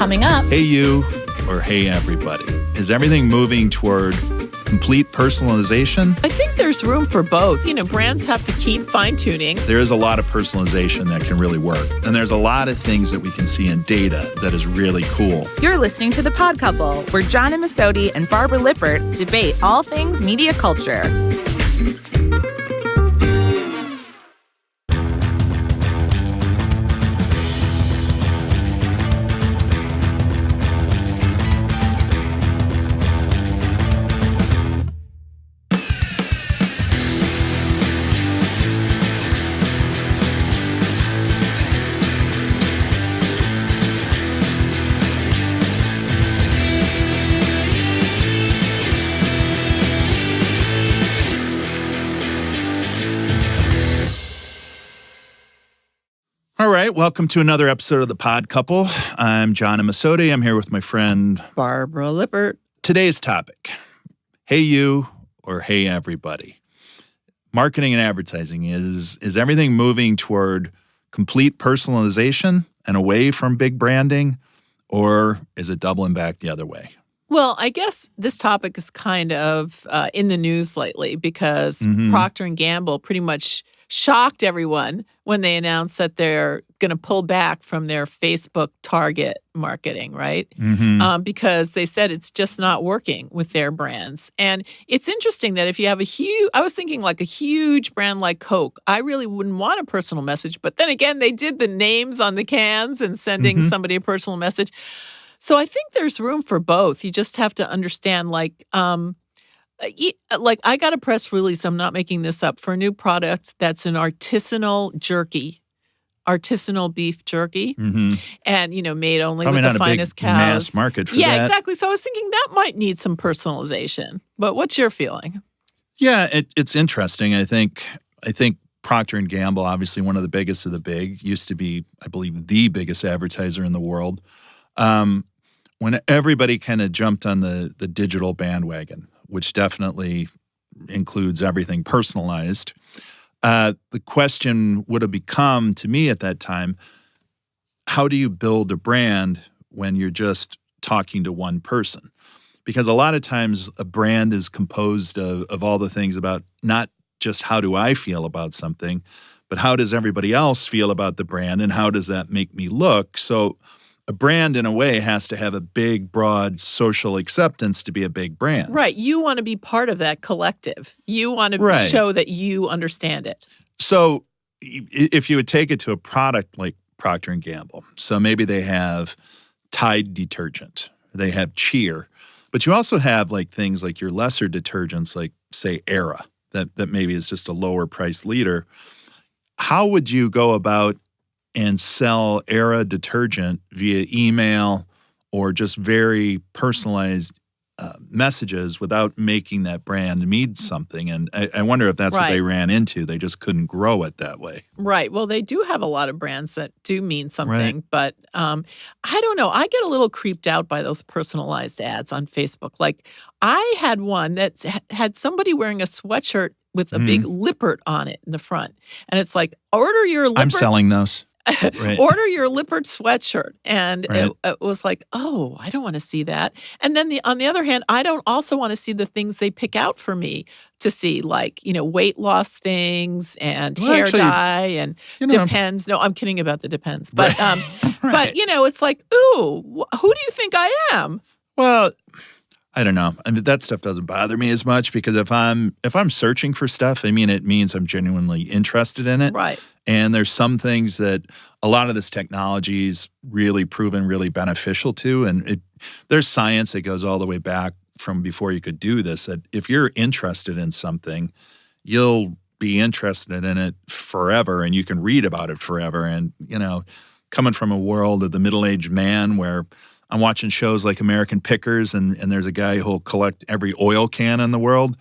Coming up. Hey you, or hey everybody. Is everything moving toward complete personalization? I think there's room for both. Brands have to keep fine-tuning. There is a lot of personalization that can really work. And there's a lot of things that we can see in data that is really cool. You're listening to The Pod Couple, where John Amisotti and Barbara Lippert debate all things media culture. All right, welcome to another episode of The Pod Couple. I'm John Amisotti. I'm here with my friend Barbara Lippert. Today's topic, hey you, or hey everybody. Marketing and advertising, is everything moving toward complete personalization and away from big branding, or is it doubling back the other way? Well, I guess this topic is kind of in the news lately because Procter & Gamble pretty much shocked everyone when they announced that they're going to pull back from their Facebook target marketing, right? Because they said it's just not working with their brands. And it's interesting that if you have I was thinking like a huge brand like Coke, I really wouldn't want a personal message. But then again, they did the names on the cans and sending somebody a personal message. So I think there's room for both. You just have to understand, like I got a press release, I'm not making this up, for a new product that's an artisanal beef jerky, and, made only Probably with the not finest a big cows. mass market for that. Yeah, exactly. So I was thinking that might need some personalization. But what's your feeling? Yeah, it's interesting. I think Procter & Gamble, obviously one of the biggest of the big, used to be, I believe, the biggest advertiser in the world. When everybody kind of jumped on the digital bandwagon, which definitely includes everything personalized, the question would have become, to me at that time, how do you build a brand when you're just talking to one person? Because a lot of times a brand is composed of all the things about not just how do I feel about something, but how does everybody else feel about the brand and how does that make me look? So a brand, in a way, has to have a big, broad social acceptance to be a big brand. Right. You want to be part of that collective. You want to show that you understand it. So if you would take it to a product like Procter & Gamble, so maybe they have Tide detergent, they have Cheer, but you also have like things like your lesser detergents, like, say, Era, that maybe is just a lower price leader. How would you go about and sell Era detergent via email or just very personalized messages without making that brand mean something? And I wonder if that's what they ran into. They just couldn't grow it that way. Right. Well, they do have a lot of brands that do mean something. But I don't know. I get a little creeped out by those personalized ads on Facebook. Like I had one that had somebody wearing a sweatshirt with a big Lippert on it in the front. And it's like, order your Lippert. I'm selling those. Order your Lippert sweatshirt. And it was like, oh, I don't want to see that. And then on the other hand, I don't also want to see the things they pick out for me to see, like, weight loss things and hair dye and Depends. No, I'm kidding about the Depends. But, but it's like, ooh, who do you think I am? Well, I don't know. I mean, that stuff doesn't bother me as much because if I'm searching for stuff, it means I'm genuinely interested in it. Right. And there's some things that a lot of this technology is really proven really beneficial to. And there's science that goes all the way back from before you could do this, that if you're interested in something, you'll be interested in it forever and you can read about it forever. And, coming from a world of the middle-aged man where I'm watching shows like American Pickers and there's a guy who'll collect every oil can in the world,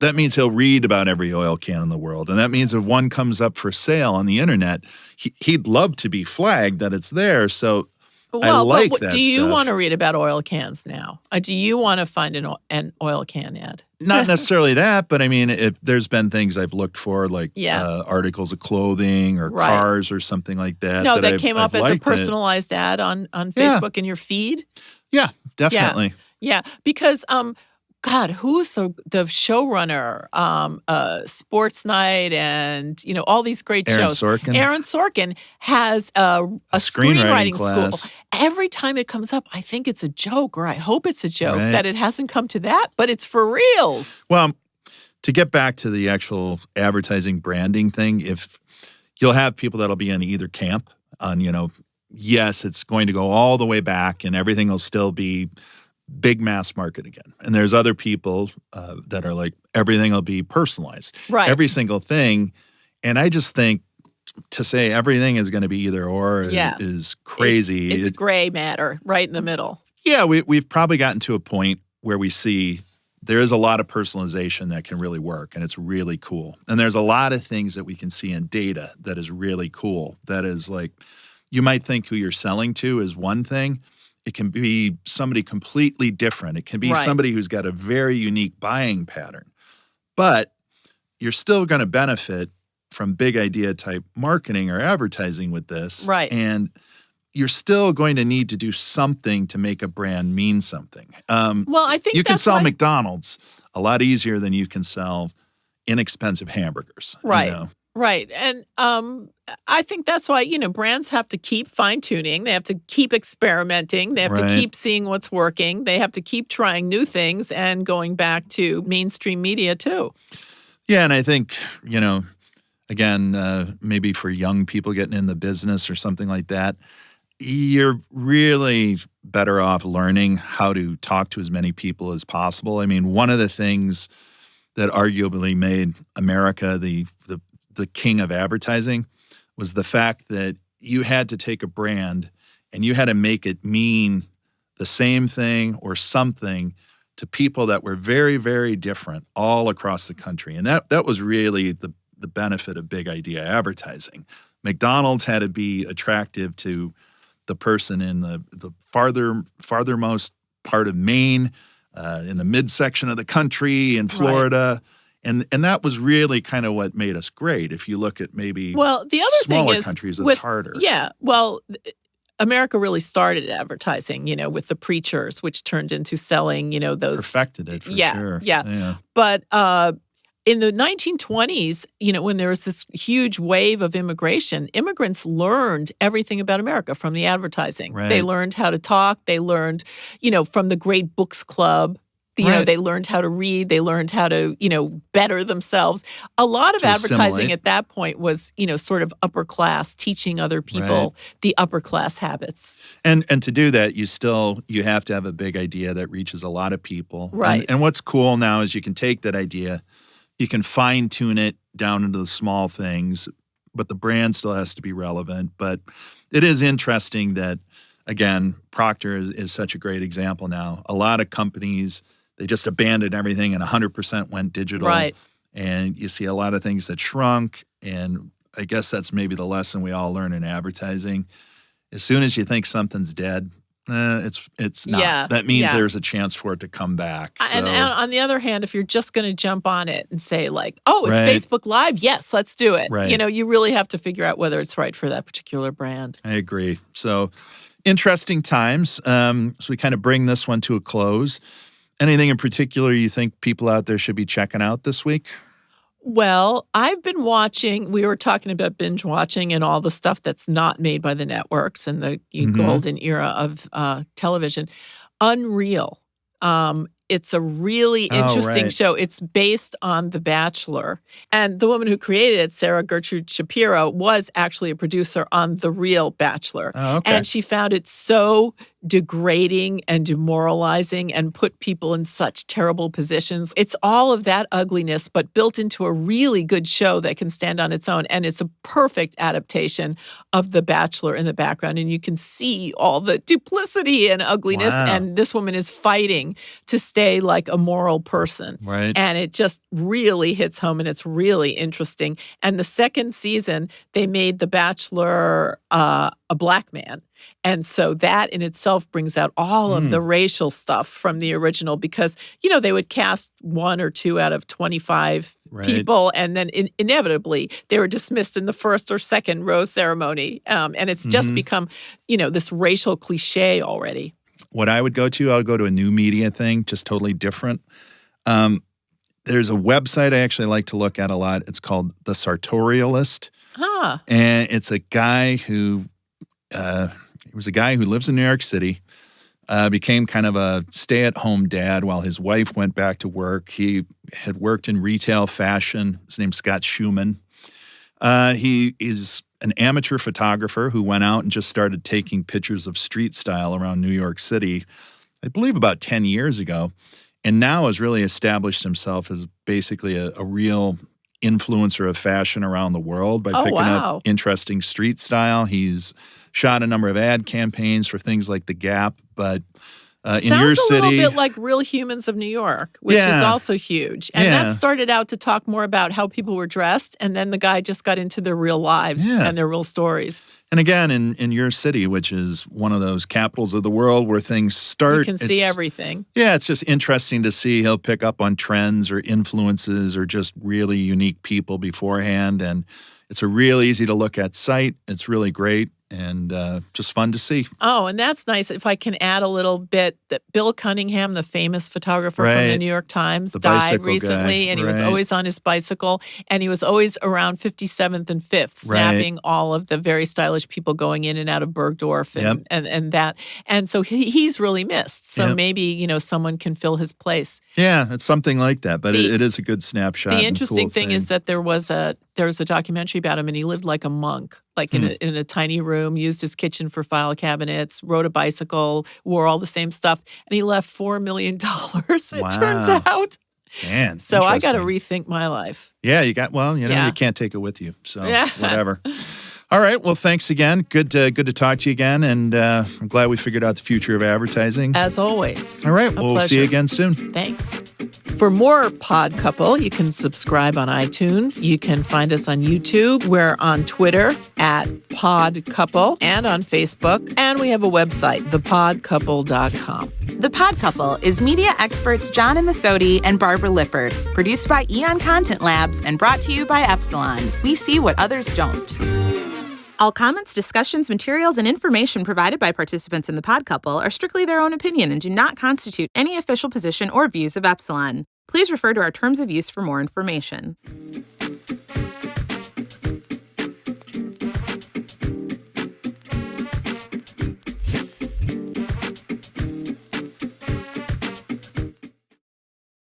that means he'll read about every oil can in the world. And that means if one comes up for sale on the internet, he'd love to be flagged that it's there. So Well, like but that do you stuff. want to read about oil cans now? Do you want to find an oil can ad? Not necessarily that, but I mean, if there's been things I've looked for, like Yeah. articles of clothing or Right. cars or something like that. No, that I've, came I've up as a liked it. personalized ad on Yeah. Facebook in your feed? Yeah, definitely. Yeah, because God, who's the showrunner? Sports Night and all these great Aaron shows. Sorkin. Aaron Sorkin has a screenwriting school. class. Every time it comes up, I think it's a joke, or I hope it's a joke Right. that it hasn't come to that, but it's for reals. Well, to get back to the actual advertising branding thing, if you'll have people that'll be in either camp on, yes, it's going to go all the way back and everything will still be big mass market again. And there's other people that are like, everything will be personalized. Right. Every single thing. And I just think to say everything is going to be either or is crazy. It's gray matter right in the middle. Yeah, we've probably gotten to a point where we see there is a lot of personalization that can really work, and it's really cool. And there's a lot of things that we can see in data that is really cool. That is like, you might think who you're selling to is one thing. It can be somebody completely different. It can be Right. somebody who's got a very unique buying pattern. But you're still going to benefit from big idea type marketing or advertising with this. Right. And you're still going to need to do something to make a brand mean something. Well, I think you can that's sell why- McDonald's a lot easier than you can sell inexpensive hamburgers. Right. Right. And I think that's why, brands have to keep fine-tuning. They have to keep experimenting. They have to Right. keep seeing what's working. They have to keep trying new things and going back to mainstream media too. Yeah, and I think, again, maybe for young people getting in the business or something like that, you're really better off learning how to talk to as many people as possible. I mean, one of the things that arguably made America the king of advertising was the fact that you had to take a brand and you had to make it mean the same thing or something to people that were very, very different all across the country. And that was really the benefit of big idea advertising. McDonald's had to be attractive to the person in the farthermost part of Maine, in the midsection of the country, in Florida. And that was really kind of what made us great. If you look at maybe the other smaller thing is countries, it's harder. Yeah, well, America really started advertising, with the preachers, which turned into selling, those. Perfected it for sure. Yeah. But in the 1920s, when there was this huge wave of immigration, immigrants learned everything about America from the advertising. Right. They learned how to talk. They learned, from the Great Books Club. Right. They learned how to read. They learned how to, better themselves. A lot of To advertising assimilate. at that point was, sort of upper class, teaching other people the upper class habits. And to do that, you have to have a big idea that reaches a lot of people. Right. And what's cool now is you can take that idea, you can fine tune it down into the small things, but the brand still has to be relevant. But it is interesting that, again, Procter is such a great example now. A lot of companies, they just abandoned everything and 100% went digital. Right. And you see a lot of things that shrunk. And I guess that's maybe the lesson we all learn in advertising. As soon as you think something's dead, it's not. Yeah, That means yeah. there's a chance for it to come back. And So- on the other hand, if you're just going to jump on it and say like, oh, it's Right. Facebook Live, yes, let's do it. Right. You really have to figure out whether it's right for that particular brand. I agree. So interesting times. So we kind of bring this one to a close. Anything in particular you think people out there should be checking out this week? Well, I've been watching, we were talking about binge watching and all the stuff that's not made by the networks and the golden era of television. Unreal. It's a really interesting right. show. It's based on The Bachelor. And the woman who created it, Sarah Gertrude Shapiro, was actually a producer on The Real Bachelor. Oh, okay. And she found it so degrading and demoralizing and put people in such terrible positions. It's all of that ugliness, but built into a really good show that can stand on its own. And it's a perfect adaptation of The Bachelor in the background. And you can see all the duplicity and ugliness. Wow. And this woman is fighting to stay like a moral person. Right. And it just really hits home and it's really interesting. And the second season, they made The Bachelor a black man. And so that in itself brings out all of the racial stuff from the original because, they would cast 1 or 2 out of 25 people, and then inevitably they were dismissed in the first or second rose ceremony. And it's just become, this racial cliche already. What I would I'll go to a new media thing, just totally different. There's a website I actually like to look at a lot. It's called The Sartorialist. And it's a guy who lives in New York City, became kind of a stay-at-home dad while his wife went back to work. He had worked in retail fashion. His name's Scott Schumann. He is an amateur photographer who went out and just started taking pictures of street style around New York City, I believe about 10 years ago, and now has really established himself as basically a real influencer of fashion around the world by picking up interesting street style. He's shot a number of ad campaigns for things like The Gap, but in your city, sounds a little bit like Real Humans of New York, which is also huge. And that started out to talk more about how people were dressed, and then the guy just got into their real lives and their real stories. And again, in your city, which is one of those capitals of the world where things start. You can see everything. Yeah, it's just interesting to see. He'll pick up on trends or influences or just really unique people beforehand. And it's a real easy to look at site. It's really great. And just fun to see. Oh, and that's nice. If I can add a little bit, that Bill Cunningham, the famous photographer from the New York Times, died recently, and he was always on his bicycle, and he was always around 57th and 5th, snapping all of the very stylish people going in and out of Bergdorf and that. And so he's really missed. So maybe, someone can fill his place. Yeah, it's something like that, but it is a good snapshot. The interesting thing is that there was a documentary about him, and he lived like a monk, like in a tiny room, used his kitchen for file cabinets, rode a bicycle, wore all the same stuff, and he left $4 million, it turns out. Man, so I got to rethink my life. Yeah, you can't take it with you, so whatever. All right, well, thanks again. Good to talk to you again, and I'm glad we figured out the future of advertising. As always. All right, we'll see you again soon. Thanks. For more Pod Couple, you can subscribe on iTunes. You can find us on YouTube. We're on Twitter @Pod Couple and on Facebook. And we have a website, thepodcouple.com. The Pod Couple is media experts John Masodi and Barbara Lippert, produced by Eon Content Labs and brought to you by EPSILON. We see what others don't. All comments, discussions, materials, and information provided by participants in the Pod Couple are strictly their own opinion and do not constitute any official position or views of EPSILON. Please refer to our terms of use for more information.